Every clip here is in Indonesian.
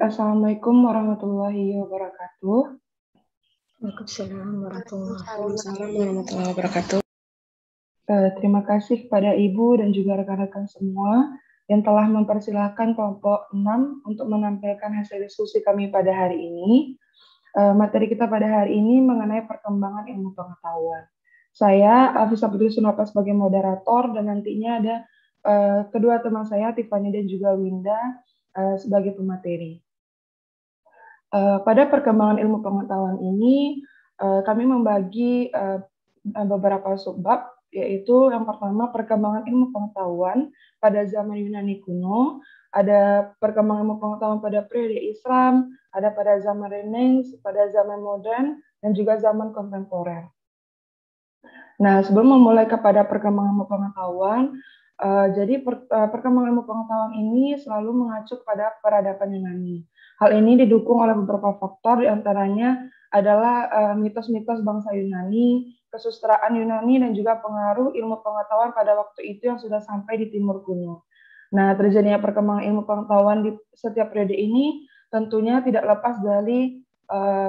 Assalamualaikum warahmatullahi wabarakatuh. Waalaikumsalam warahmatullahi wabarakatuh. Terima kasih kepada Ibu dan juga rekan-rekan semua yang telah mempersilahkan kelompok 6 untuk menampilkan hasil diskusi kami pada hari ini. Materi kita pada hari ini mengenai perkembangan ilmu pengetahuan. Saya, Afisa Putri Sunapa sebagai moderator, dan nantinya ada kedua teman saya, Tiffany dan juga Winda, sebagai pemateri. Pada perkembangan ilmu pengetahuan ini, kami membagi beberapa subbab, yaitu yang pertama perkembangan ilmu pengetahuan pada zaman Yunani kuno, ada perkembangan ilmu pengetahuan pada periode Islam, ada pada zaman Renaissance, pada zaman modern, dan juga zaman kontemporer. Nah, sebelum memulai kepada perkembangan ilmu pengetahuan, jadi perkembangan ilmu pengetahuan ini selalu mengacu pada peradaban Yunani. Hal ini didukung oleh beberapa faktor, diantaranya adalah mitos-mitos bangsa Yunani, kesusteraan Yunani, dan juga pengaruh ilmu pengetahuan pada waktu itu yang sudah sampai di Timur kuno. Nah, terjadinya perkembangan ilmu pengetahuan di setiap periode ini tentunya tidak lepas dari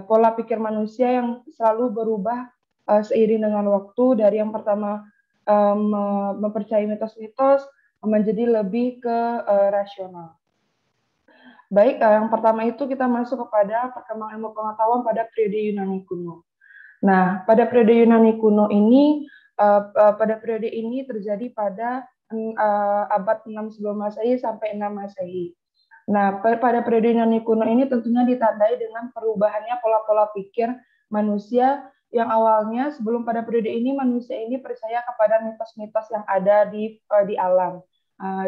pola pikir manusia yang selalu berubah seiring dengan waktu, dari yang pertama mempercayai mitos-mitos menjadi lebih ke rasional. Baik, yang pertama itu kita masuk kepada perkembangan ilmu pengetahuan pada periode Yunani kuno. Nah, pada periode Yunani kuno ini, pada periode ini terjadi pada abad 6 sebelum Masehi sampai 6 Masehi. Nah, pada periode Yunani kuno ini tentunya ditandai dengan perubahannya pola-pola pikir manusia yang awalnya sebelum pada periode ini manusia ini percaya kepada mitos-mitos yang ada di alam.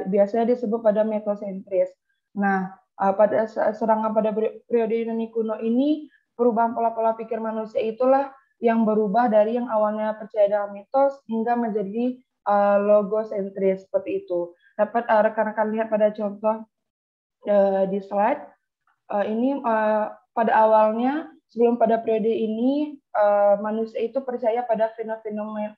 Biasanya disebut pada mitosentris. Nah, pada serangan pada periode Yunani kuno ini, perubahan pola-pola pikir manusia itulah yang berubah dari yang awalnya percaya dalam mitos hingga menjadi logosentris seperti itu. Dapat rekan-rekan lihat pada contoh di slide. Ini pada awalnya sebelum pada periode ini manusia itu percaya pada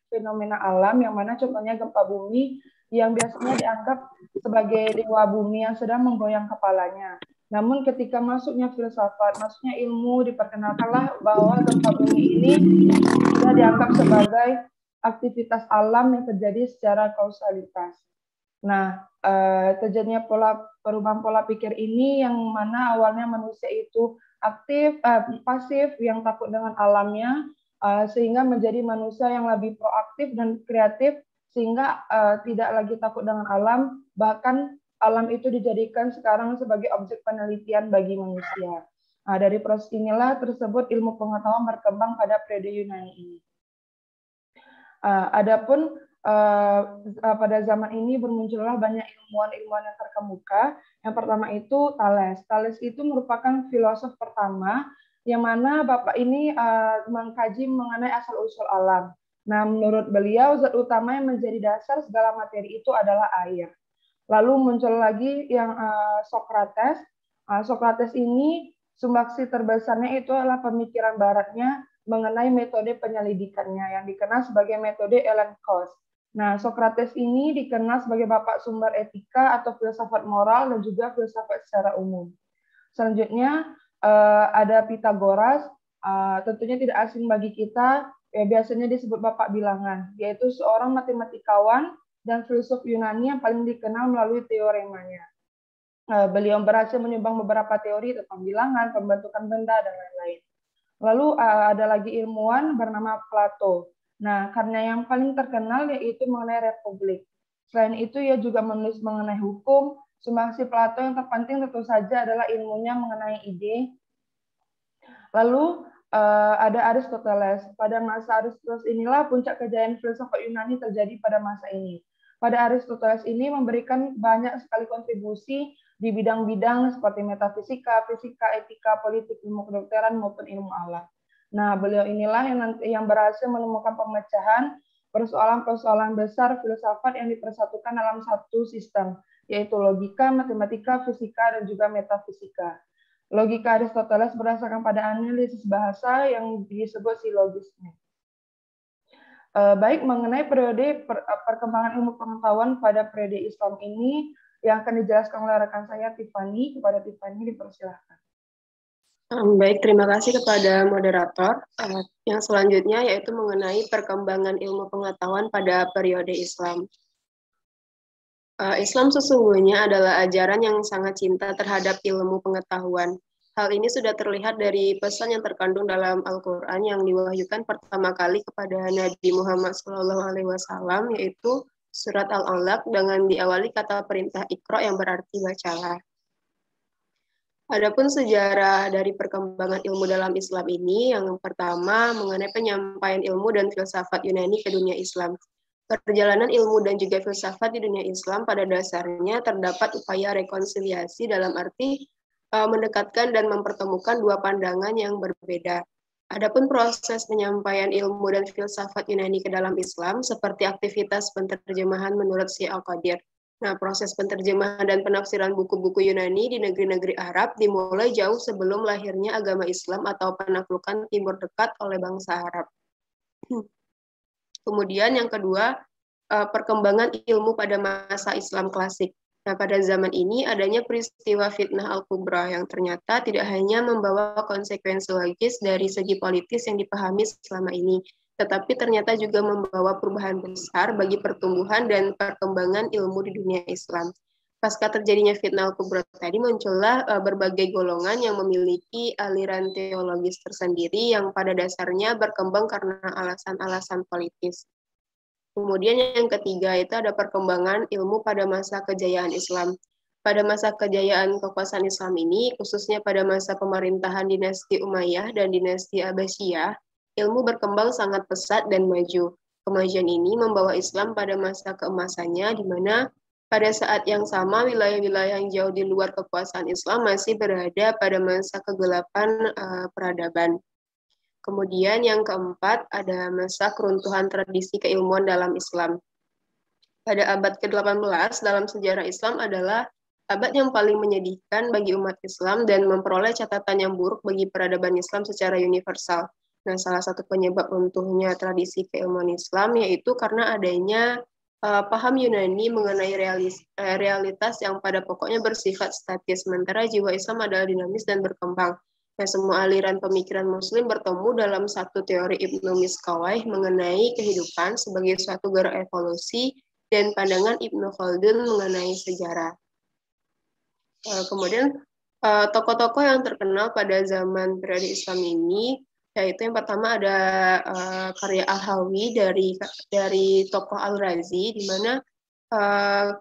fenomena alam, yang mana contohnya gempa bumi yang biasanya dianggap sebagai dewa bumi yang sedang menggoyang kepalanya. Namun ketika masuknya filsafat, masuknya ilmu, diperkenalkanlah bahwa gempa bumi ini sudah dianggap sebagai aktivitas alam yang terjadi secara kausalitas. Nah, terjadinya perubahan pola pikir ini yang mana awalnya manusia itu aktif, pasif, yang takut dengan alamnya, sehingga menjadi manusia yang lebih proaktif dan kreatif, sehingga tidak lagi takut dengan alam, bahkan alam itu dijadikan sekarang sebagai objek penelitian bagi manusia. Nah, dari proses inilah tersebut ilmu pengetahuan berkembang pada periode Yunani ini. Adapun pada zaman ini bermuncullah banyak ilmuwan-ilmuwan yang terkemuka. Yang pertama itu Thales. Thales itu merupakan filosof pertama yang mana Bapak ini mengkaji mengenai asal-usul alam. Nah, menurut beliau zat utama yang menjadi dasar segala materi itu adalah air. Lalu muncul lagi yang Socrates. Socrates ini sumbaksi terbesarnya itu adalah pemikiran baratnya mengenai metode penyelidikannya yang dikenal sebagai metode Elenchos. Nah, Socrates ini dikenal sebagai bapak sumber etika atau filsafat moral dan juga filsafat secara umum. Selanjutnya ada Pythagoras, tentunya tidak asing bagi kita, ya biasanya disebut bapak bilangan, yaitu seorang matematikawan dan filsuf Yunani yang paling dikenal melalui teoremanya. Beliau berhasil menyumbang beberapa teori tentang bilangan, pembentukan benda, dan lain-lain. Lalu ada lagi ilmuwan bernama Plato. Nah, karena yang paling terkenal yaitu mengenai republik. Selain itu, ia juga menulis mengenai hukum. Sumbangsi Plato yang terpenting tentu saja adalah ilmunya mengenai ide. Lalu ada Aristoteles. Pada masa Aristoteles inilah puncak kejayaan filsafat Yunani terjadi pada masa ini. Pada Aristoteles ini memberikan banyak sekali kontribusi di bidang-bidang seperti metafisika, fisika, etika, politik, ilmu kedokteran maupun ilmu alam. Nah, beliau inilah yang berhasil menemukan pemecahan persoalan-persoalan besar filsafat yang dipersatukan dalam satu sistem, yaitu logika, matematika, fisika, dan juga metafisika. Logika Aristoteles berdasarkan pada analisis bahasa yang disebut silogisme. Baik, mengenai periode perkembangan ilmu pengetahuan pada periode Islam ini, yang akan dijelaskan oleh rekan saya Tiffany. Kepada Tiffany dipersilahkan. Baik, terima kasih kepada moderator. Yang selanjutnya yaitu mengenai perkembangan ilmu pengetahuan pada periode Islam. Islam sesungguhnya adalah ajaran yang sangat cinta terhadap ilmu pengetahuan. Hal ini sudah terlihat dari pesan yang terkandung dalam Al-Quran yang diwahyukan pertama kali kepada Nabi Muhammad SAW, yaitu surat Al-Alaq dengan diawali kata perintah Iqra yang berarti bacalah. Adapun sejarah dari perkembangan ilmu dalam Islam ini, yang pertama mengenai penyampaian ilmu dan filsafat Yunani ke dunia Islam. Perjalanan ilmu dan juga filsafat di dunia Islam pada dasarnya terdapat upaya rekonsiliasi dalam arti mendekatkan dan mempertemukan dua pandangan yang berbeda. Adapun proses penyampaian ilmu dan filsafat Yunani ke dalam Islam seperti aktivitas penterjemahan menurut Syekh Al-Qadir. Nah, proses penterjemahan dan penafsiran buku-buku Yunani di negeri-negeri Arab dimulai jauh sebelum lahirnya agama Islam atau penaklukan Timur Dekat oleh bangsa Arab. Kemudian yang kedua, perkembangan ilmu pada masa Islam klasik. Nah, pada zaman ini adanya peristiwa fitnah Al-Kubra yang ternyata tidak hanya membawa konsekuensi logis dari segi politis yang dipahami selama ini, tetapi ternyata juga membawa perubahan besar bagi pertumbuhan dan perkembangan ilmu di dunia Islam. Pasca terjadinya fitnah Al-Kubra tadi muncullah berbagai golongan yang memiliki aliran teologis tersendiri yang pada dasarnya berkembang karena alasan-alasan politis. Kemudian yang ketiga itu ada perkembangan ilmu pada masa kejayaan Islam. Pada masa kejayaan kekuasaan Islam ini, khususnya pada masa pemerintahan dinasti Umayyah dan dinasti Abbasiyah, ilmu berkembang sangat pesat dan maju. Kemajuan ini membawa Islam pada masa keemasannya, di mana pada saat yang sama wilayah-wilayah yang jauh di luar kekuasaan Islam masih berada pada masa kegelapan peradaban. Kemudian yang keempat ada masa keruntuhan tradisi keilmuan dalam Islam. Pada abad ke-18 dalam sejarah Islam adalah abad yang paling menyedihkan bagi umat Islam dan memperoleh catatan yang buruk bagi peradaban Islam secara universal. Nah, salah satu penyebab runtuhnya tradisi keilmuan Islam yaitu karena adanya paham Yunani mengenai realitas yang pada pokoknya bersifat statis, sementara jiwa Islam adalah dinamis dan berkembang. Nah, semua aliran pemikiran Muslim bertemu dalam satu teori Ibnu Miskawayh mengenai kehidupan sebagai suatu gerak evolusi dan pandangan Ibnu Khaldun mengenai sejarah. Kemudian tokoh-tokoh yang terkenal pada zaman periode Islam ini, yaitu yang pertama ada karya Al-Hawi dari tokoh Al-Razi, di mana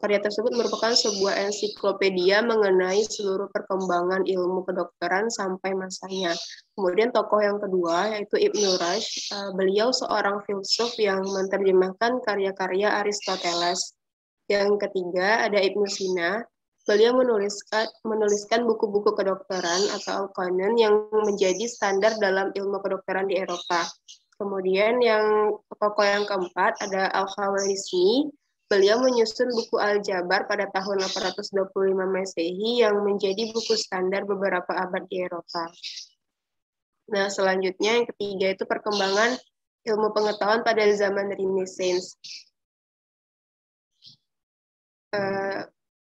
karya tersebut merupakan sebuah ensiklopedia mengenai seluruh perkembangan ilmu kedokteran sampai masanya. Kemudian tokoh yang kedua yaitu Ibnu Rushd, beliau seorang filsuf yang menerjemahkan karya-karya Aristoteles. Yang ketiga ada Ibnu Sina. Beliau menuliskan buku-buku kedokteran atau Al-Qanon yang menjadi standar dalam ilmu kedokteran di Eropa. Kemudian yang tokoh yang keempat ada Al-Khawarizmi. Beliau menyusun buku Al-Jabar pada tahun 825 Masehi yang menjadi buku standar beberapa abad di Eropa. Nah, selanjutnya yang ketiga itu perkembangan ilmu pengetahuan pada zaman Renaissance.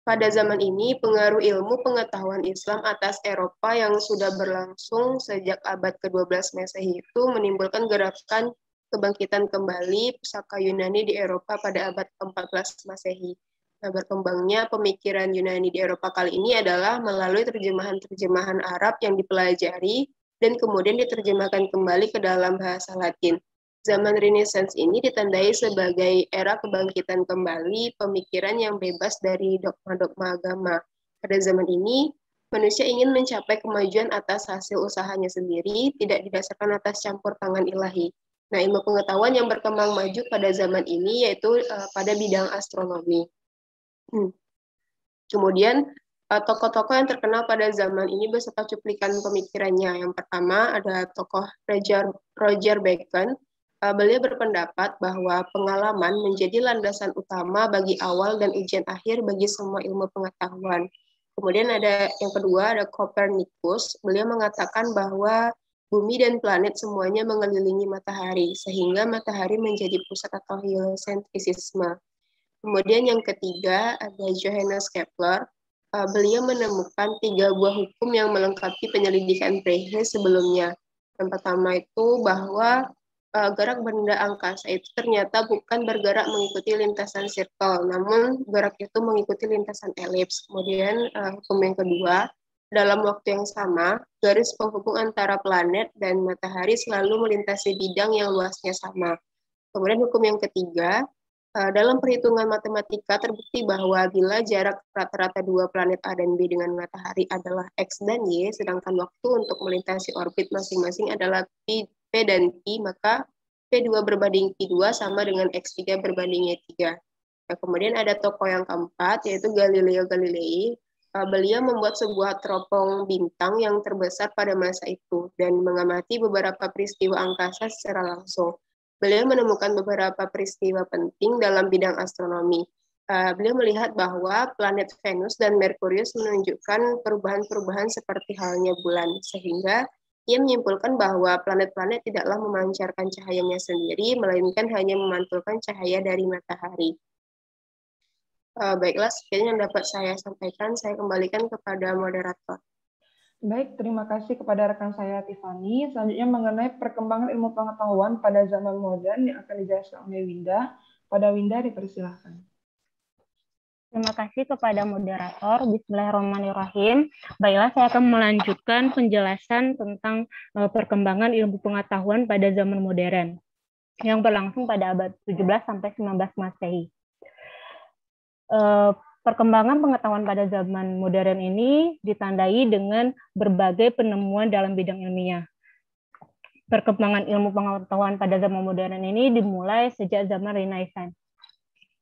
Pada zaman ini, pengaruh ilmu pengetahuan Islam atas Eropa yang sudah berlangsung sejak abad ke-12 Masehi itu menimbulkan gerakan kebangkitan kembali pusaka Yunani di Eropa pada abad ke-14 Masehi. Nah, berkembangnya pemikiran Yunani di Eropa kali ini adalah melalui terjemahan-terjemahan Arab yang dipelajari dan kemudian diterjemahkan kembali ke dalam bahasa Latin. Zaman Renaissance ini ditandai sebagai era kebangkitan kembali pemikiran yang bebas dari dogma-dogma agama. Pada zaman ini, manusia ingin mencapai kemajuan atas hasil usahanya sendiri, tidak didasarkan atas campur tangan ilahi. Nah, ilmu pengetahuan yang berkembang maju pada zaman ini yaitu pada bidang astronomi. Kemudian, tokoh-tokoh yang terkenal pada zaman ini beserta cuplikan pemikirannya. Yang pertama ada tokoh Roger Bacon. Beliau berpendapat bahwa pengalaman menjadi landasan utama bagi awal dan ujian akhir bagi semua ilmu pengetahuan. Kemudian ada yang kedua, ada Copernicus. Beliau mengatakan bahwa bumi dan planet semuanya mengelilingi matahari, sehingga matahari menjadi pusat atau heliocentrisme. Kemudian yang ketiga ada Johannes Kepler. Beliau menemukan 3 buah hukum yang melengkapi penyelidikan Brahe sebelumnya. Yang pertama itu bahwa gerak benda angkasa itu ternyata bukan bergerak mengikuti lintasan sirkel, namun gerak itu mengikuti lintasan elips. Kemudian hukum yang kedua, dalam waktu yang sama, garis penghubung antara planet dan matahari selalu melintasi bidang yang luasnya sama. Kemudian hukum yang ketiga, dalam perhitungan matematika terbukti bahwa bila jarak rata-rata 2 planet A dan B dengan matahari adalah X dan Y, sedangkan waktu untuk melintasi orbit masing-masing adalah P dan Q, maka P2 berbanding Q2 sama dengan X3 berbanding Y3. Nah, kemudian ada tokoh yang keempat, yaitu Galileo Galilei. Beliau membuat sebuah teropong bintang yang terbesar pada masa itu dan mengamati beberapa peristiwa angkasa secara langsung. Beliau menemukan beberapa peristiwa penting dalam bidang astronomi. Beliau melihat bahwa planet Venus dan Merkurius menunjukkan perubahan-perubahan seperti halnya bulan, sehingga ia menyimpulkan bahwa planet-planet tidaklah memancarkan cahayanya sendiri, melainkan hanya memantulkan cahaya dari matahari. Baiklah, sekian yang dapat saya sampaikan. Saya kembalikan kepada moderator. Baik, terima kasih kepada rekan saya Tiffany. Selanjutnya mengenai perkembangan ilmu pengetahuan pada zaman modern yang akan dijelaskan oleh Winda. Pada Winda dipersilahkan. Terima kasih kepada moderator. Bismillahirrahmanirrahim. Baiklah, saya akan melanjutkan penjelasan tentang perkembangan ilmu pengetahuan pada zaman modern yang berlangsung pada abad 17 sampai 19 Masehi. Perkembangan pengetahuan pada zaman modern ini ditandai dengan berbagai penemuan dalam bidang ilmiah. Perkembangan ilmu pengetahuan pada zaman modern ini dimulai sejak zaman Renaissance.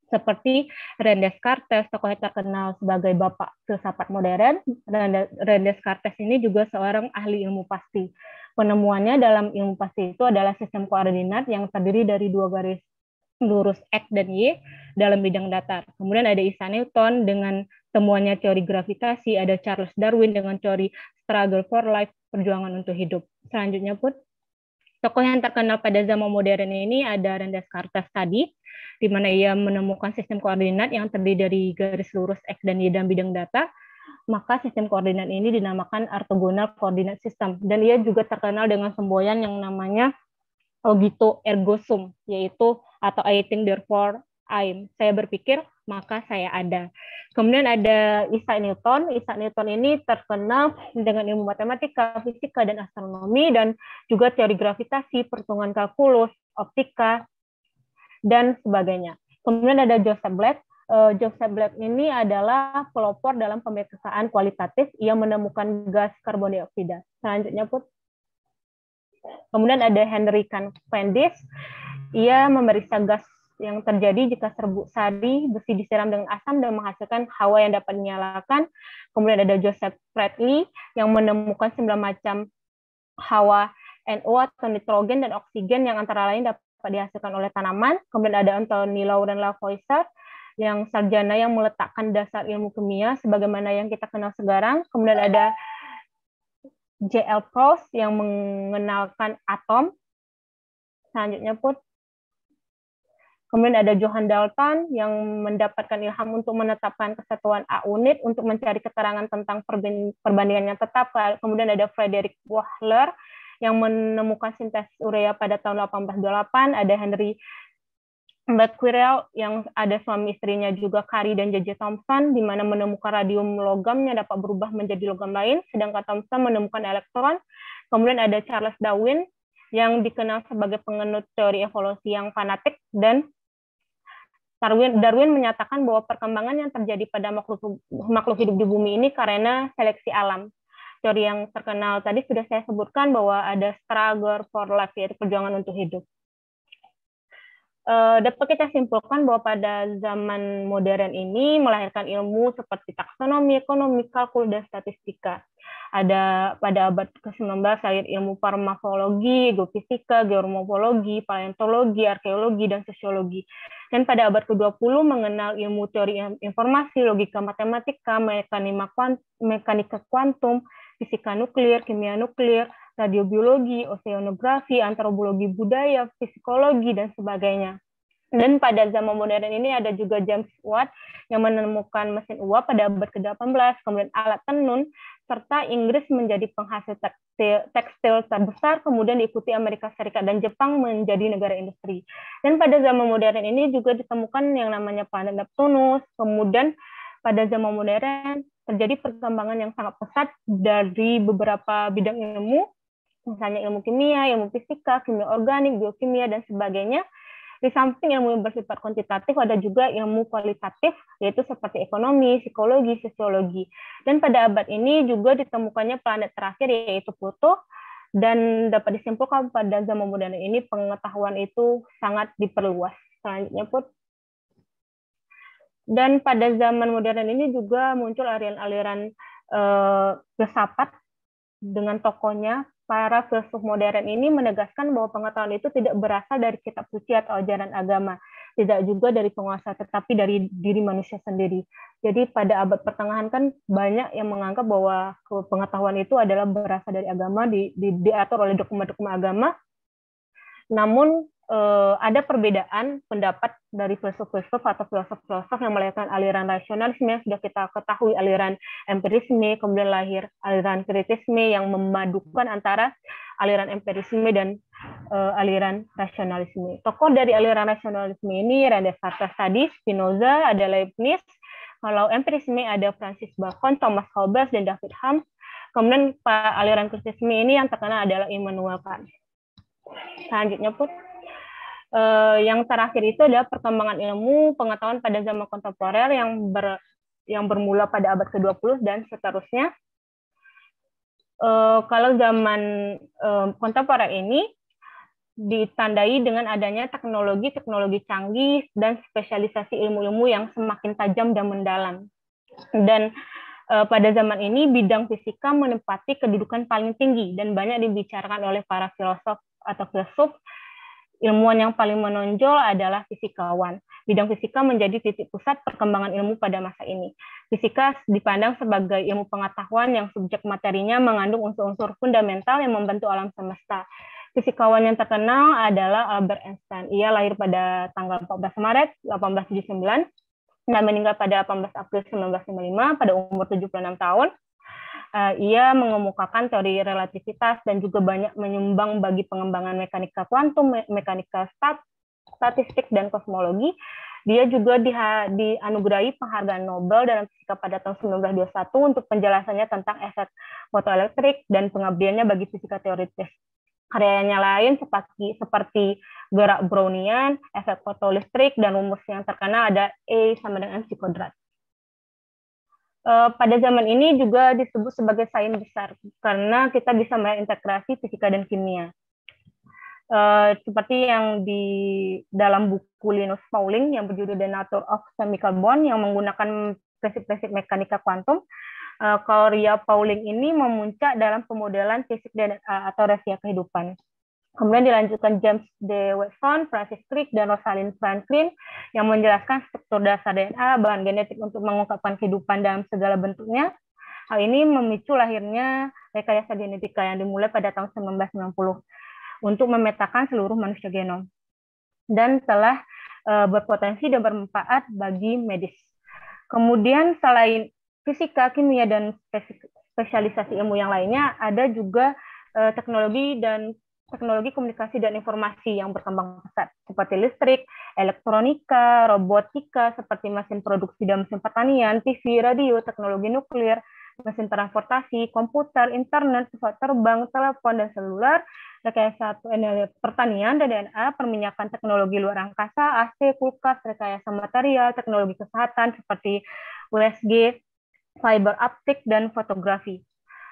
Seperti René Descartes, tokoh yang terkenal sebagai bapak filsafat modern. René Descartes ini juga seorang ahli ilmu pasti. Penemuannya dalam ilmu pasti itu adalah sistem koordinat yang terdiri dari 2 garis lurus X dan Y dalam bidang datar. Kemudian ada Isaac Newton dengan temuannya teori gravitasi, ada Charles Darwin dengan teori struggle for life, perjuangan untuk hidup. Selanjutnya pun, tokoh yang terkenal pada zaman modern ini ada René Descartes tadi, di mana ia menemukan sistem koordinat yang terdiri dari garis lurus X dan Y dalam bidang datar. Maka sistem koordinat ini dinamakan orthogonal coordinate system. Dan ia juga terkenal dengan semboyan yang namanya cogito ergo sum, yaitu atau I think therefore I'm. Saya berpikir maka saya ada. Kemudian ada Isaac Newton. Isaac Newton ini terkenal dengan ilmu matematika, fisika, dan astronomi, dan juga teori gravitasi, perhitungan kalkulus, optika, dan sebagainya. Kemudian ada Joseph Black. Joseph Black ini adalah pelopor dalam pemeriksaan kualitatif. Ia menemukan gas karbon dioksida. Selanjutnya, Put. Kemudian ada Henry Cavendish. Ia memeriksa gas yang terjadi jika serbuk sari besi disiram dengan asam dan menghasilkan hawa yang dapat dinyalakan. Kemudian ada Joseph Priestley yang menemukan 9 macam hawa NO atau nitrogen dan oksigen yang antara lain dapat dihasilkan oleh tanaman. Kemudian ada Anthony Laurent Lavoisier yang sarjana yang meletakkan dasar ilmu kimia sebagaimana yang kita kenal sekarang. Kemudian ada J.L. Proust yang mengenalkan atom. Selanjutnya, Put. Kemudian ada Johann Dalton yang mendapatkan ilham untuk menetapkan kesatuan A unit untuk mencari keterangan tentang perbandingan yang tetap. Kemudian ada Frederick Wöhler yang menemukan sintesis urea pada tahun 1828. Ada Henry Becquerel yang ada suami istrinya juga Curie dan J.J. Thomson, di mana menemukan radium logamnya dapat berubah menjadi logam lain, sedangkan Thomson menemukan elektron. Kemudian ada Charles Darwin yang dikenal sebagai penganut teori evolusi yang fanatik, dan Darwin menyatakan bahwa perkembangan yang terjadi pada makhluk hidup di bumi ini karena seleksi alam. Teori yang terkenal tadi sudah saya sebutkan bahwa ada struggle for life, yaitu perjuangan untuk hidup. Dapat kita simpulkan bahwa pada zaman modern ini melahirkan ilmu seperti taksonomi, ekonomi, kalkulus, dan statistika. Ada pada abad ke-19 lahir ilmu farmakologi, geofisika, geomorfologi, paleontologi, arkeologi, dan sosiologi. Dan pada abad ke-20 mengenal ilmu teori informasi, logika matematika, mekanika kuantum, fisika nuklir, kimia nuklir, radiobiologi, oseanografi, antropologi budaya, psikologi, dan sebagainya. Dan pada zaman modern ini ada juga James Watt yang menemukan mesin uap pada abad ke-18, kemudian alat tenun, serta Inggris menjadi penghasil tekstil terbesar, kemudian diikuti Amerika Serikat dan Jepang menjadi negara industri. Dan pada zaman modern ini juga ditemukan yang namanya planet Neptunus, kemudian pada zaman modern terjadi perkembangan yang sangat pesat dari beberapa bidang ilmu, misalnya ilmu kimia, ilmu fisika, kimia organik, biokimia, dan sebagainya. Di samping ilmu yang bersifat kuantitatif, ada juga ilmu kualitatif, yaitu seperti ekonomi, psikologi, sosiologi. Dan pada abad ini juga ditemukannya planet terakhir, yaitu Pluto, dan dapat disimpulkan pada zaman modern ini pengetahuan itu sangat diperluas. Selanjutnya, Put. Dan pada zaman modern ini juga muncul aliran-aliran filsafat dengan tokohnya. Para filsuf modern ini menegaskan bahwa pengetahuan itu tidak berasal dari kitab suci atau ajaran agama, tidak juga dari penguasa, tetapi dari diri manusia sendiri. Jadi pada abad pertengahan kan banyak yang menganggap bahwa pengetahuan itu adalah berasal dari agama, diatur oleh dokumen-dokumen agama. Namun ada perbedaan pendapat dari filsuf-filsuf atau filosof-filosof yang melahirkan aliran rasionalisme yang sudah kita ketahui, aliran empirisme, kemudian lahir aliran kritisme yang memadukan antara aliran empirisme dan aliran rasionalisme. Tokoh dari aliran rasionalisme ini René Descartes tadi, Spinoza, ada Leibniz. Kalau empirisme ada Francis Bacon, Thomas Hobbes, dan David Hume. Kemudian aliran kritisme ini yang terkenal adalah Immanuel Kant. Selanjutnya, Put. Yang terakhir itu adalah perkembangan ilmu pengetahuan pada zaman kontemporer yang bermula pada abad ke-20 dan seterusnya. Kalau zaman kontemporer ini ditandai dengan adanya teknologi canggih dan spesialisasi ilmu-ilmu yang semakin tajam dan mendalam. Dan pada zaman ini bidang fisika menempati kedudukan paling tinggi dan banyak dibicarakan oleh para filosof atau filsuf. Ilmuwan yang paling menonjol adalah fisikawan. Bidang fisika menjadi titik pusat perkembangan ilmu pada masa ini. Fisika dipandang sebagai ilmu pengetahuan yang subjek materinya mengandung unsur-unsur fundamental yang membentuk alam semesta. Fisikawan yang terkenal adalah Albert Einstein. Ia lahir pada tanggal 14 Maret 1879 dan meninggal pada 18 April 1955 pada umur 76 tahun. Ia mengemukakan teori relativitas dan juga banyak menyumbang bagi pengembangan mekanika kuantum, mekanika statistik, dan kosmologi. Dia juga dianugerahi penghargaan Nobel dalam fisika pada tahun 1921 untuk penjelasannya tentang efek fotoelektrik dan pengabdiannya bagi fisika teoritis. Karyanya lain seperti gerak Brownian, efek fotolistrik, dan rumus yang terkenal ada E sama dengan MC kuadrat. Pada zaman ini juga disebut sebagai sains besar karena kita bisa mengintegrasi fisika dan kimia. Seperti yang di dalam buku Linus Pauling yang berjudul The Nature of Chemical Bond yang menggunakan prinsip-prinsip mekanika kuantum, karya Pauling ini memuncak dalam pemodelan fisik atau rahasia kehidupan. Kemudian dilanjutkan James D. Watson, Francis Crick, dan Rosalind Franklin yang menjelaskan struktur dasar DNA, bahan genetik untuk mengungkapkan kehidupan dalam segala bentuknya. Hal ini memicu lahirnya rekayasa genetika yang dimulai pada tahun 1990 untuk memetakan seluruh manusia genom dan telah berpotensi dan bermanfaat bagi medis. Kemudian selain fisika, kimia, dan spesialisasi ilmu yang lainnya, ada juga teknologi komunikasi dan informasi yang berkembang pesat, seperti listrik, elektronika, robotika, seperti mesin produksi dan mesin pertanian, TV, radio, teknologi nuklir, mesin transportasi, komputer, internet, pesawat terbang, telepon, dan seluler, rekayasa pertanian dan DNA, perminyakan teknologi luar angkasa, AC, kulkas, rekayasa material, teknologi kesehatan seperti USG, fiber optik, dan fotografi.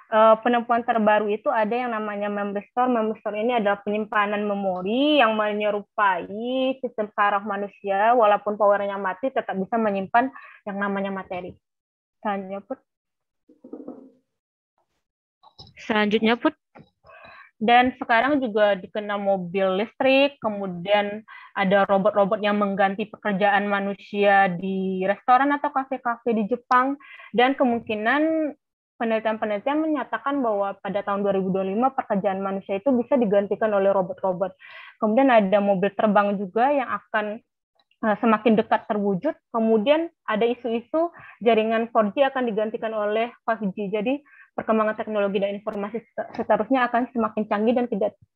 Penemuan terbaru itu ada yang namanya memory store. Memory store ini adalah penyimpanan memori yang menyerupai sistem saraf manusia, walaupun powernya mati tetap bisa menyimpan yang namanya materi. Selanjutnya, Put. Dan sekarang juga dikenal mobil listrik, kemudian ada robot-robot yang mengganti pekerjaan manusia di restoran atau kafe-kafe di Jepang, dan kemungkinan penelitian-penelitian menyatakan bahwa pada tahun 2025 pekerjaan manusia itu bisa digantikan oleh robot-robot. Kemudian ada mobil terbang juga yang akan semakin dekat terwujud, kemudian ada isu-isu jaringan 4G akan digantikan oleh 5G. Jadi perkembangan teknologi dan informasi seterusnya akan semakin canggih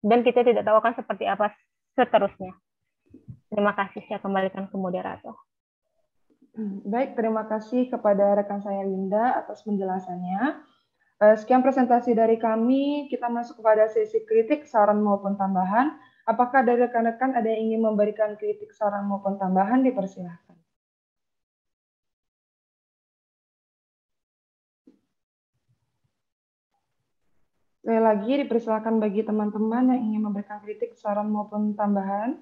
dan kita tidak tahu akan seperti apa seterusnya. Terima kasih, saya kembalikan ke moderator. Baik, terima kasih kepada rekan saya Linda atas penjelasannya. Sekian presentasi dari kami, kita masuk kepada sesi kritik, saran maupun tambahan. Apakah dari rekan-rekan ada yang ingin memberikan kritik, saran maupun tambahan? Dipersilahkan. Sekali lagi, dipersilakan bagi teman-teman yang ingin memberikan kritik, saran maupun tambahan.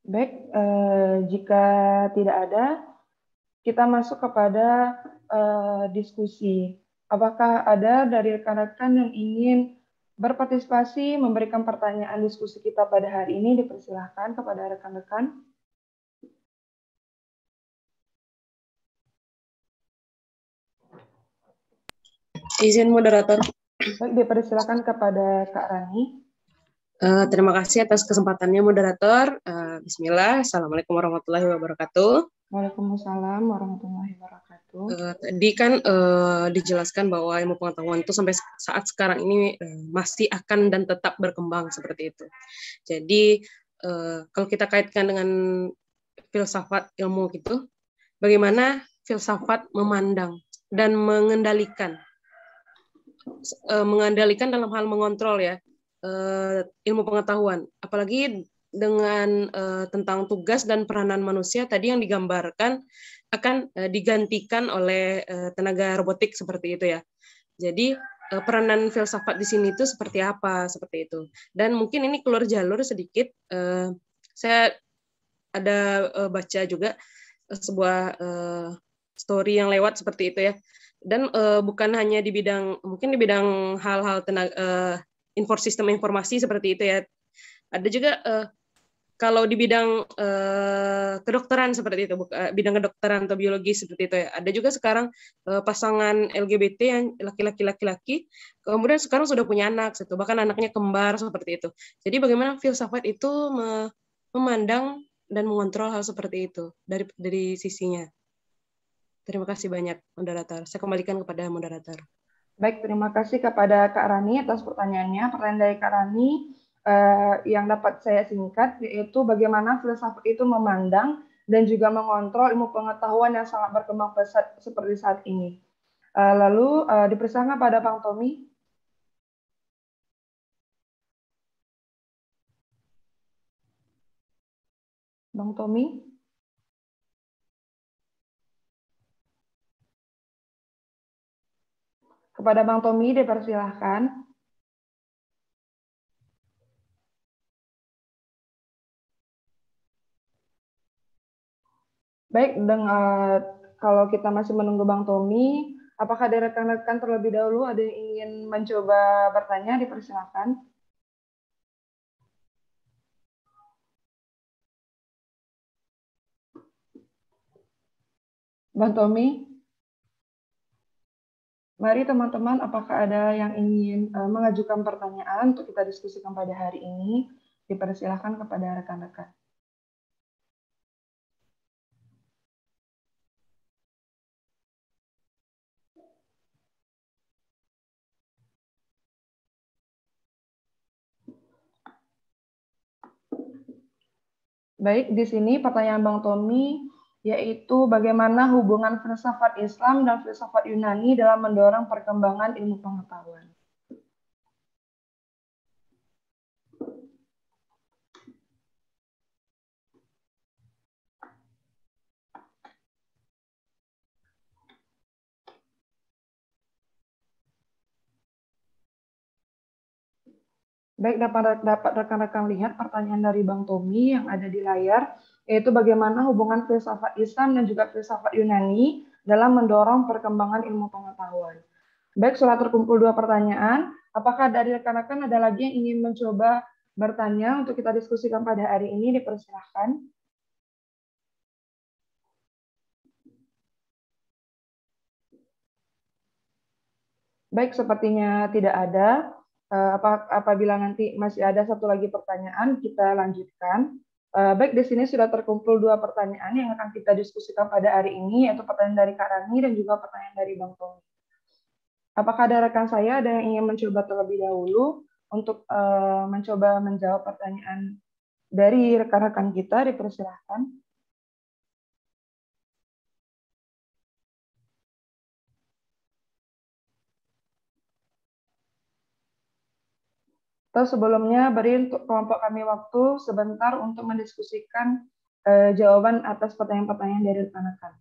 Baik, jika tidak ada, kita masuk kepada diskusi. Apakah ada dari rekan-rekan yang ingin berpartisipasi, memberikan pertanyaan diskusi kita pada hari ini? Dipersilahkan kepada rekan-rekan. Izin moderator. Baik, dipersilakan kepada Kak Rani. Terima kasih atas kesempatannya moderator. Bismillah. Assalamualaikum warahmatullahi wabarakatuh. Waalaikumsalam warahmatullahi wabarakatuh. Tadi kan dijelaskan bahwa ilmu pengetahuan itu sampai saat sekarang ini masih akan dan tetap berkembang seperti itu. Jadi kalau kita kaitkan dengan filsafat ilmu gitu, bagaimana filsafat memandang dan mengendalikan dalam hal mengontrol ya ilmu pengetahuan, apalagi dengan tentang tugas dan peranan manusia tadi yang digambarkan akan digantikan oleh tenaga robotik seperti itu ya. Jadi peranan filsafat di sini itu seperti apa, seperti itu. Dan mungkin ini keluar jalur sedikit, saya ada baca juga sebuah story yang lewat seperti itu ya. Dan bukan hanya di bidang, mungkin di bidang hal-hal sistem informasi seperti itu ya. Ada juga kalau di bidang kedokteran seperti itu, bidang kedokteran atau biologi seperti itu ya. Ada juga sekarang pasangan LGBT yang laki-laki, kemudian sekarang sudah punya anak, bahkan anaknya kembar seperti itu. Jadi bagaimana filsafat itu memandang dan mengontrol hal seperti itu dari sisinya. Terima kasih banyak moderator. Saya kembalikan kepada moderator. Baik, terima kasih kepada Kak Rani atas pertanyaannya. Pertanyaan dari Kak Rani yang dapat saya singkat, yaitu bagaimana filsafat itu memandang dan juga mengontrol ilmu pengetahuan yang sangat berkembang pesat seperti saat ini. Lalu dipersilakan pada Bang Tommy. Bang Tommy. Kepada Bang Tommy, dipersilahkan. Baik, kalau kita masih menunggu Bang Tommy, apakah dari rekan-rekan terlebih dahulu ada yang ingin mencoba bertanya? Dipersilahkan. Bang Tommy? Mari teman-teman, apakah ada yang ingin mengajukan pertanyaan untuk kita diskusikan pada hari ini? Dipersilahkan kepada rekan-rekan. Baik, di sini pertanyaan Bang Tommy, yaitu bagaimana hubungan filsafat Islam dan filsafat Yunani dalam mendorong perkembangan ilmu pengetahuan. Baik, dapat rekan-rekan lihat pertanyaan dari Bang Tommy yang ada di layar, yaitu bagaimana hubungan filsafat Islam dan juga filsafat Yunani dalam mendorong perkembangan ilmu pengetahuan. Baik, sudah terkumpul 2 pertanyaan. Apakah dari rekan-rekan ada lagi yang ingin mencoba bertanya untuk kita diskusikan pada hari ini? Dipersilahkan. Baik, sepertinya tidak ada. Apabila nanti masih ada satu lagi pertanyaan, kita lanjutkan. Baik, di sini sudah terkumpul 2 pertanyaan yang akan kita diskusikan pada hari ini, yaitu pertanyaan dari Kak Rani dan juga pertanyaan dari Bang Tommy. Apakah ada rekan saya ada yang ingin mencoba terlebih dahulu untuk mencoba menjawab pertanyaan dari rekan-rekan kita? Dipersilahkan. Atau sebelumnya beri untuk kelompok kami waktu sebentar untuk mendiskusikan jawaban atas pertanyaan-pertanyaan dari rekan-rekan.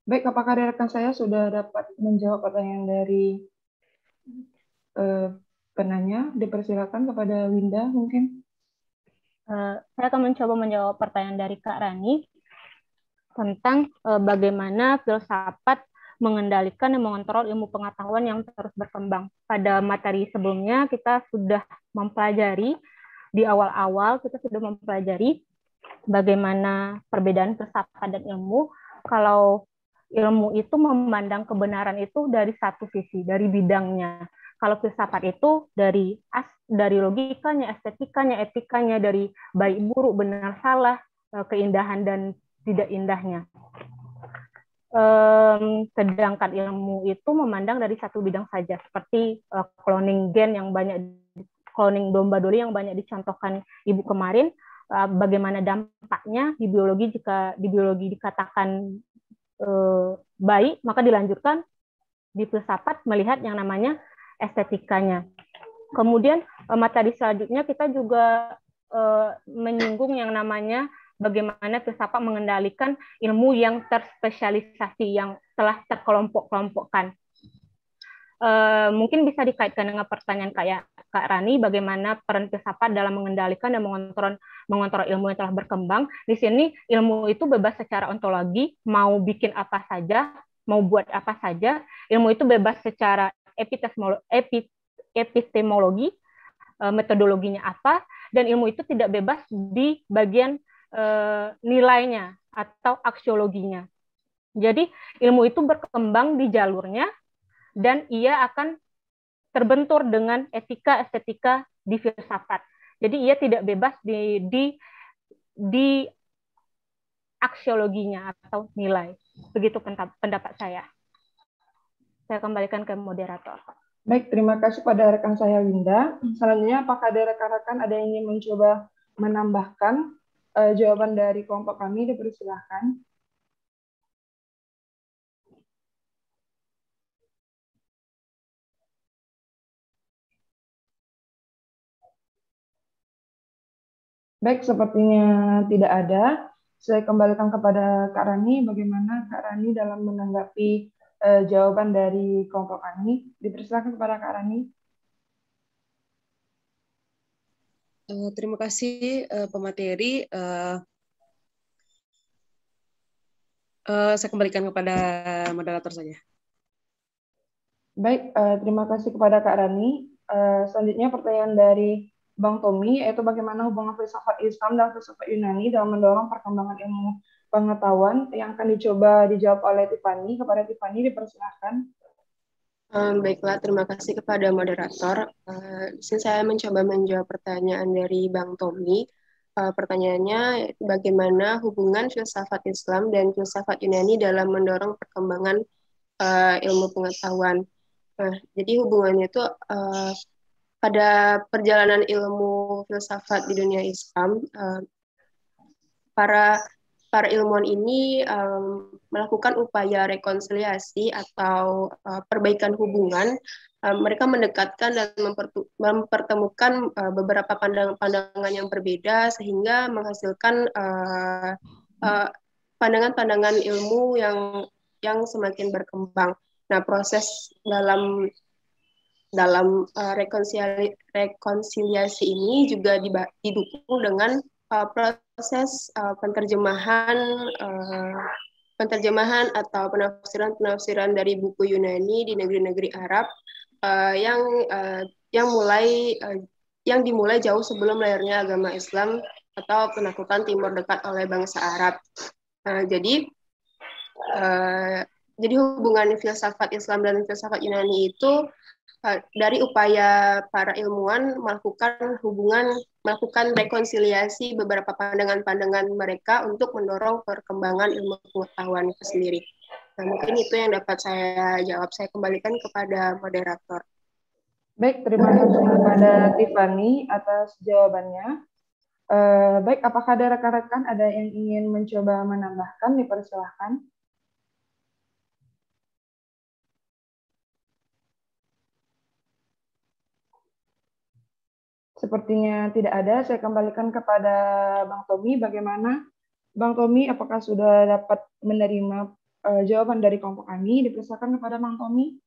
Baik, apakah rekan saya sudah dapat menjawab pertanyaan dari penanya? Dipersilakan kepada Winda mungkin. Saya akan mencoba menjawab pertanyaan dari Kak Rani tentang bagaimana filsafat mengendalikan dan mengontrol ilmu pengetahuan yang terus berkembang. Pada materi sebelumnya kita sudah mempelajari, di awal-awal kita sudah mempelajari bagaimana perbedaan filsafat dan ilmu. Kalau ilmu itu memandang kebenaran itu dari satu sisi, dari bidangnya. Kalau filsafat itu dari logikanya, estetikanya, etikanya, dari baik buruk, benar salah, keindahan dan tidak indahnya. Sedangkan ilmu itu memandang dari satu bidang saja, seperti cloning gen yang banyak, cloning domba doli yang banyak dicontohkan Ibu kemarin, bagaimana dampaknya di biologi. Jika di biologi dikatakan baik, maka dilanjutkan di filsafat melihat yang namanya estetikanya. Kemudian materi selanjutnya kita juga menyinggung yang namanya bagaimana filsafat mengendalikan ilmu yang terspesialisasi, yang telah terkelompok-kelompokkan. Mungkin bisa dikaitkan dengan pertanyaan kayak Kak Rani, bagaimana peran filsafat dalam mengendalikan dan mengontrol ilmu yang telah berkembang. Di sini ilmu itu bebas secara ontologi, mau bikin apa saja, mau buat apa saja. Ilmu itu bebas secara epistemologi, metodologinya apa, dan ilmu itu tidak bebas di bagian nilainya atau aksiologinya. Jadi ilmu itu berkembang di jalurnya, dan ia akan terbentur dengan etika estetika di filsafat. Jadi ia tidak bebas di aksiologinya atau nilai. Begitu pendapat saya. Saya kembalikan ke moderator. Baik, terima kasih pada rekan saya Winda. Selanjutnya, apakah ada rekan-rekan ada yang ingin mencoba menambahkan jawaban dari kelompok kami? Dipersilahkan. Baik, sepertinya tidak ada. Saya kembalikan kepada Kak Rani. Bagaimana Kak Rani dalam menanggapi jawaban dari kelompok kami? Dipersilakan kepada Kak Rani. Terima kasih pemateri. Saya kembalikan kepada moderator saja. Baik, terima kasih kepada Kak Rani. Selanjutnya pertanyaan dari Bang Tommy, yaitu bagaimana hubungan filsafat Islam dan filsafat Yunani dalam mendorong perkembangan ilmu pengetahuan yang akan dicoba dijawab oleh Tiffany. Kepada Tiffany dipersilahkan. Baiklah, terima kasih kepada moderator. Di sini saya mencoba menjawab pertanyaan dari Bang Tommy. Pertanyaannya, bagaimana hubungan filsafat Islam dan filsafat Yunani dalam mendorong perkembangan ilmu pengetahuan. Jadi hubungannya itu pada perjalanan ilmu filsafat di dunia Islam, para ilmuwan ini melakukan upaya rekonsiliasi atau perbaikan hubungan. Mereka mendekatkan dan mempertemukan beberapa pandangan-pandangan yang berbeda sehingga menghasilkan pandangan-pandangan ilmu yang semakin berkembang. Nah, proses dalam rekonsiliasi ini juga didukung dengan proses penterjemahan atau penafsiran dari buku Yunani di negeri-negeri Arab yang dimulai jauh sebelum lahirnya agama Islam atau penaklukan Timur Dekat oleh bangsa Arab. Jadi hubungan filsafat Islam dan filsafat Yunani itu dari upaya para ilmuwan melakukan rekonsiliasi beberapa pandangan-pandangan mereka untuk mendorong perkembangan ilmu pengetahuan itu sendiri. Nah, mungkin itu yang dapat saya jawab. Saya kembalikan kepada moderator. Baik, terima kasih kepada Tiffany atas jawabannya. Baik, apakah ada rekan-rekan ada yang ingin mencoba menambahkan? Dipersilahkan. Sepertinya tidak ada. Saya kembalikan kepada Bang Tommy. Bagaimana, Bang Tommy? Apakah sudah dapat menerima jawaban dari kelompok kami? Dipersilakan kepada Bang Tommy.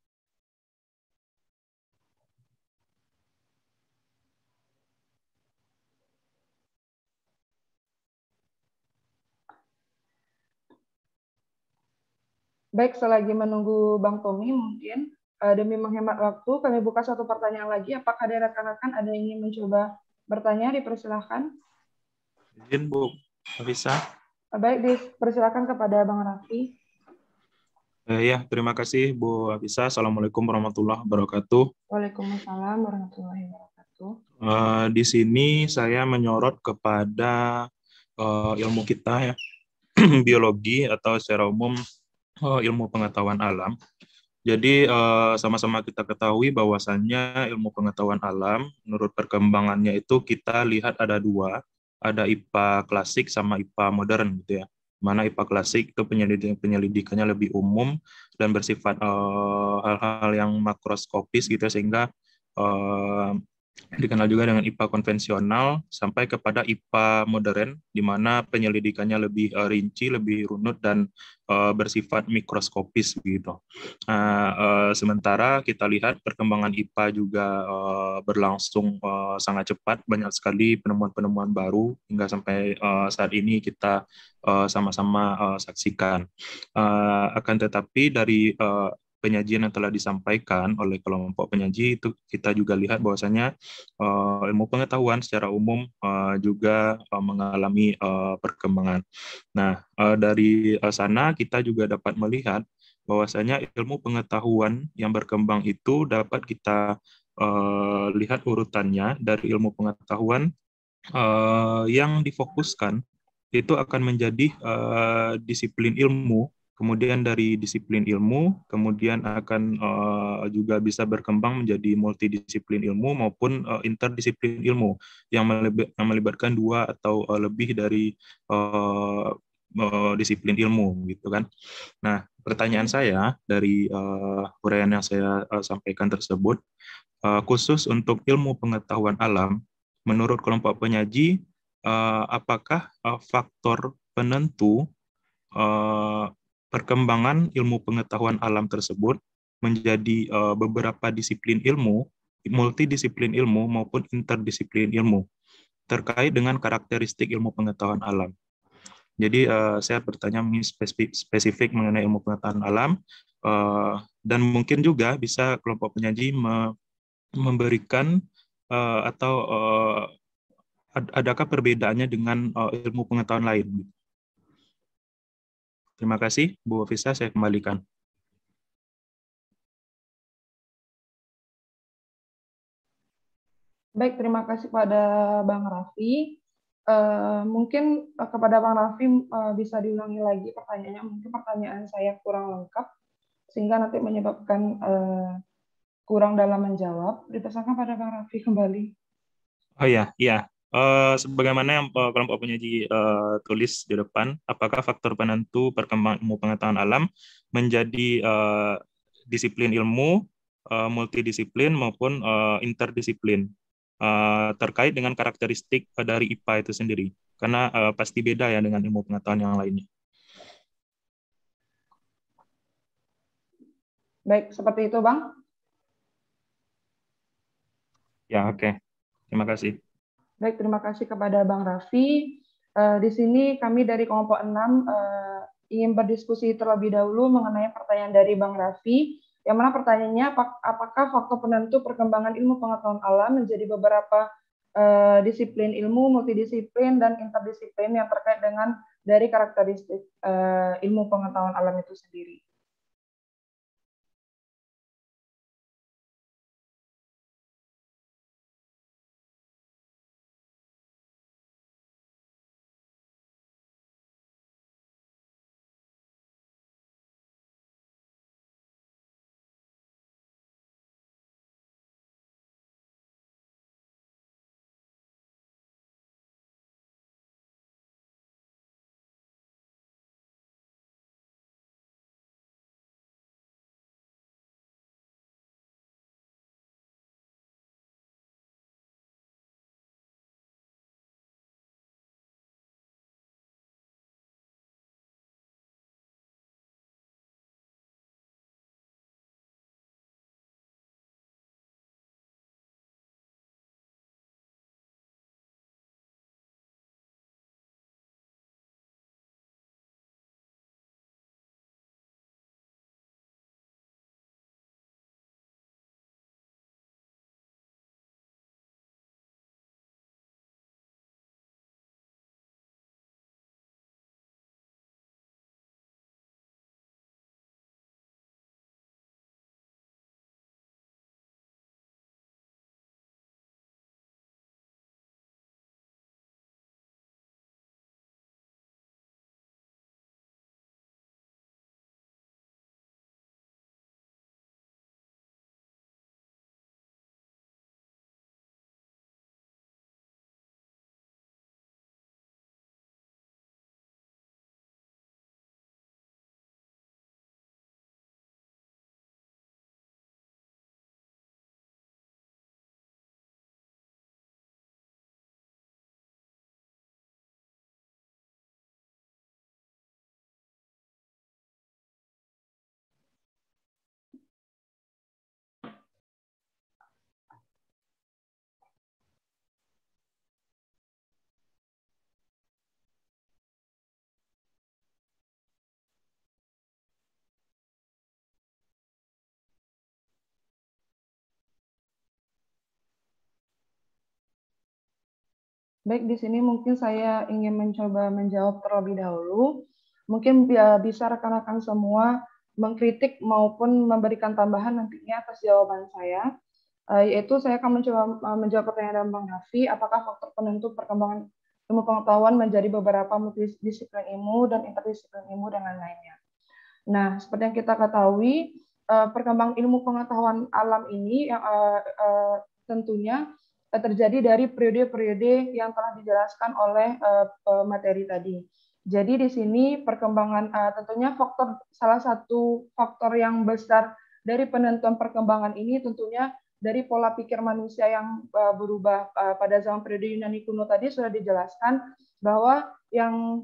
Baik, selagi menunggu Bang Tommy, mungkin demi menghemat waktu, kami buka satu pertanyaan lagi. Apakah ada rekan-rekan ada yang ingin mencoba bertanya? Dipersilahkan. Izin, Bu. Bisa? Baik, dipersilakan kepada Bang Raffi. Ya, terima kasih Bu Abisa. Assalamualaikum warahmatullahi wabarakatuh. Waalaikumsalam warahmatullahi wabarakatuh. Di sini saya menyorot kepada ilmu kita ya, biologi atau secara umum ilmu pengetahuan alam. Jadi sama-sama kita ketahui bahwasannya ilmu pengetahuan alam menurut perkembangannya itu kita lihat ada dua, ada IPA klasik sama IPA modern gitu ya. Mana IPA klasik itu penyelidikannya lebih umum dan bersifat hal-hal yang makroskopis gitu sehingga dikenal juga dengan IPA konvensional sampai kepada IPA modern di mana penyelidikannya lebih rinci, lebih runut dan bersifat mikroskopis gitu. Sementara kita lihat perkembangan IPA juga berlangsung sangat cepat, banyak sekali penemuan-penemuan baru hingga sampai saat ini kita sama-sama saksikan. Akan tetapi dari penyajian yang telah disampaikan oleh kelompok penyaji itu kita juga lihat bahwasanya ilmu pengetahuan secara umum juga mengalami perkembangan. Nah, dari sana kita juga dapat melihat bahwasanya ilmu pengetahuan yang berkembang itu dapat kita lihat urutannya dari ilmu pengetahuan yang difokuskan itu akan menjadi disiplin ilmu. Kemudian dari disiplin ilmu, kemudian akan juga bisa berkembang menjadi multidisiplin ilmu maupun interdisiplin ilmu yang melibatkan dua atau lebih dari disiplin ilmu, gitu kan. Nah, pertanyaan saya dari uraian yang saya sampaikan tersebut, khusus untuk ilmu pengetahuan alam, menurut kelompok penyaji, apakah faktor penentu perkembangan ilmu pengetahuan alam tersebut menjadi beberapa disiplin ilmu, multidisiplin ilmu maupun interdisiplin ilmu terkait dengan karakteristik ilmu pengetahuan alam. Jadi saya bertanya spesifik mengenai ilmu pengetahuan alam dan mungkin juga bisa kelompok penyaji memberikan atau adakah perbedaannya dengan ilmu pengetahuan lain? Terima kasih, Bu Fisa, saya kembalikan. Baik, terima kasih pada Bang Raffi. Mungkin kepada Bang Raffi bisa diulangi lagi pertanyaannya. Mungkin pertanyaan saya kurang lengkap, sehingga nanti menyebabkan kurang dalam menjawab. Dipersilakan pada Bang Raffi kembali. Oh iya, iya. Sebagaimana yang kelompok penyaji tulis di depan, apakah faktor penentu perkembangan ilmu pengetahuan alam menjadi disiplin ilmu, multidisiplin maupun interdisiplin, terkait dengan karakteristik dari IPA itu sendiri, karena pasti beda ya dengan ilmu pengetahuan yang lainnya. Baik, seperti itu, Bang. Ya, oke. Terima kasih. Baik, terima kasih kepada Bang Raffi. Di sini kami dari kelompok 6 ingin berdiskusi terlebih dahulu mengenai pertanyaan dari Bang Raffi, yang mana pertanyaannya apakah faktor penentu perkembangan ilmu pengetahuan alam menjadi beberapa disiplin ilmu, multidisiplin, dan interdisiplin yang terkait dengan dari karakteristik ilmu pengetahuan alam itu sendiri. Baik, di sini mungkin saya ingin mencoba menjawab terlebih dahulu. Mungkin bisa rekan-rekan semua mengkritik maupun memberikan tambahan nantinya atas jawaban saya. Yaitu saya akan mencoba menjawab pertanyaan Bang Raffi, apakah faktor penentu perkembangan ilmu pengetahuan menjadi beberapa multidisiplin ilmu dan interdisiplin ilmu dan lain-lainnya. Nah, seperti yang kita ketahui, perkembangan ilmu pengetahuan alam ini tentunya terjadi dari periode-periode yang telah dijelaskan oleh materi tadi. Jadi di sini perkembangan tentunya salah satu faktor yang besar dari penentuan perkembangan ini tentunya dari pola pikir manusia yang berubah pada zaman periode Yunani kuno tadi sudah dijelaskan bahwa yang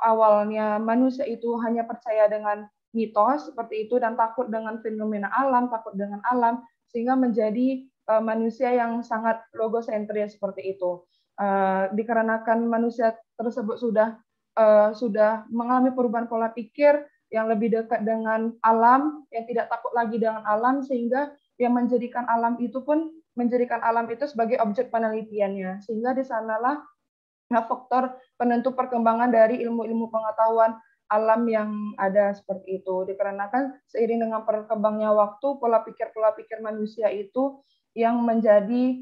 awalnya manusia itu hanya percaya dengan mitos seperti itu dan takut dengan fenomena alam, takut dengan alam, sehingga menjadi manusia yang sangat logosentris seperti itu. Dikarenakan manusia tersebut sudah mengalami perubahan pola pikir yang lebih dekat dengan alam, yang tidak takut lagi dengan alam, sehingga yang menjadikan alam itu sebagai objek penelitiannya. Sehingga di sanalah faktor penentu perkembangan dari ilmu-ilmu pengetahuan alam yang ada seperti itu. Dikarenakan seiring dengan berkembangnya waktu, pola pikir manusia itu yang menjadi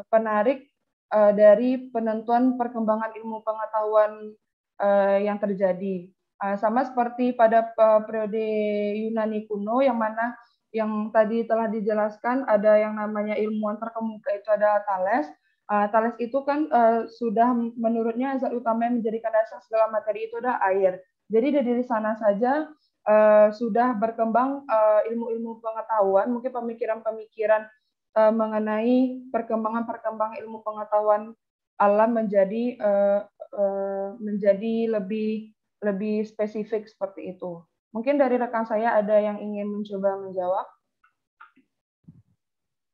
penarik dari penentuan perkembangan ilmu pengetahuan yang terjadi. Sama seperti pada periode Yunani kuno, yang mana yang tadi telah dijelaskan, ada yang namanya ilmuwan terkemuka itu ada Thales. Thales itu kan sudah menurutnya zat utama yang menjadikan dasar segala materi itu adalah air. Jadi dari sana saja sudah berkembang ilmu-ilmu pengetahuan, mungkin pemikiran-pemikiran mengenai perkembangan ilmu pengetahuan alam menjadi lebih spesifik seperti itu. Mungkin dari rekan saya ada yang ingin mencoba menjawab.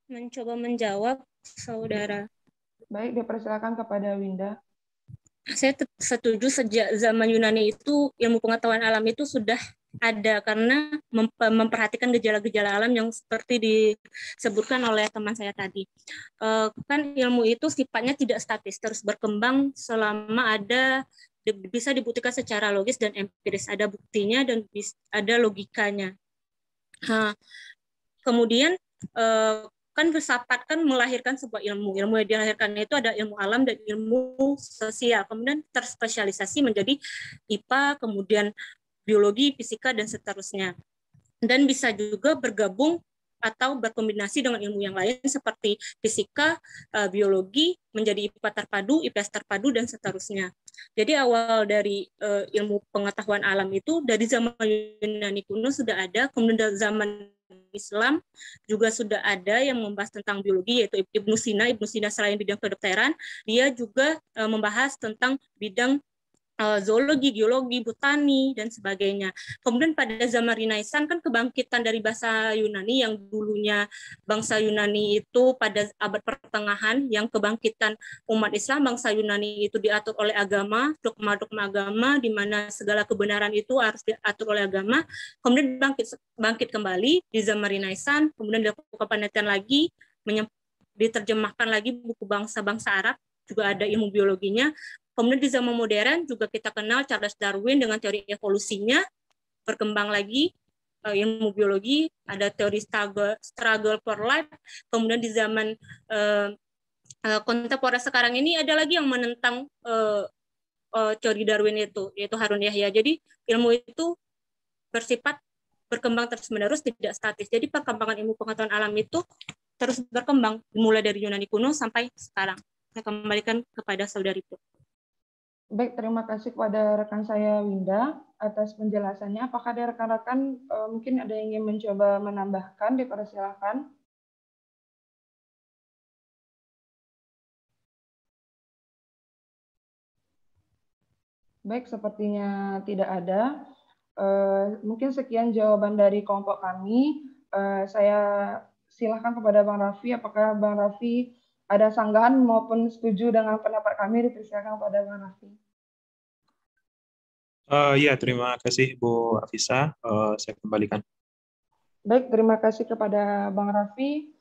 Mencoba menjawab, saudara. Baik, dipersilakan kepada Winda. Saya setuju, sejak zaman Yunani itu ilmu pengetahuan alam itu sudah ada, karena memperhatikan gejala-gejala alam yang seperti disebutkan oleh teman saya tadi. Kan ilmu itu sifatnya tidak statis, terus berkembang selama bisa dibuktikan secara logis dan empiris, ada buktinya dan ada logikanya. Kemudian kan filsafat kan melahirkan sebuah ilmu yang dilahirkan itu ada ilmu alam dan ilmu sosial, kemudian terspesialisasi menjadi IPA, kemudian biologi, fisika, dan seterusnya. Dan bisa juga bergabung atau berkombinasi dengan ilmu yang lain seperti fisika, biologi, menjadi IPA terpadu, IPS terpadu, dan seterusnya. Jadi awal dari ilmu pengetahuan alam itu dari zaman Yunani kuno sudah ada, kemudian dari zaman Islam juga sudah ada yang membahas tentang biologi, yaitu Ibnu Sina. Ibnu Sina selain bidang kedokteran, dia juga membahas tentang bidang zoologi, geologi, botani, dan sebagainya. Kemudian pada zaman Renaissance kan kebangkitan dari bahasa Yunani, yang dulunya bangsa Yunani itu pada abad pertengahan, yang kebangkitan umat Islam, bangsa Yunani itu diatur oleh agama, dogma-dogma agama, di mana segala kebenaran itu harus diatur oleh agama. Kemudian bangkit kembali di zaman Renaissance, kemudian dilakukan penelitian lagi, diterjemahkan lagi buku bangsa-bangsa Arab, juga ada ilmu biologinya. Kemudian di zaman modern juga kita kenal Charles Darwin dengan teori evolusinya, berkembang lagi ilmu biologi, ada teori struggle for life. Kemudian di zaman kontemporer sekarang ini ada lagi yang menentang teori Darwin itu, yaitu Harun Yahya. Jadi ilmu itu bersifat berkembang terus-menerus, tidak statis. Jadi perkembangan ilmu pengetahuan alam itu terus berkembang, mulai dari Yunani kuno sampai sekarang. Saya kembalikan kepada saudariku. Baik, terima kasih kepada rekan saya Winda atas penjelasannya. Apakah ada rekan-rekan mungkin ada yang ingin mencoba menambahkan? Dipersilakan. Baik, sepertinya tidak ada. Mungkin sekian jawaban dari kelompok kami. Saya silakan kepada Bang Raffi. Apakah Bang Raffi ada sanggahan maupun setuju dengan pendapat kami? Dipersilakan kepada Bang Raffi. Ya, terima kasih Bu Afisa. Saya kembalikan. Baik, terima kasih kepada Bang Raffi.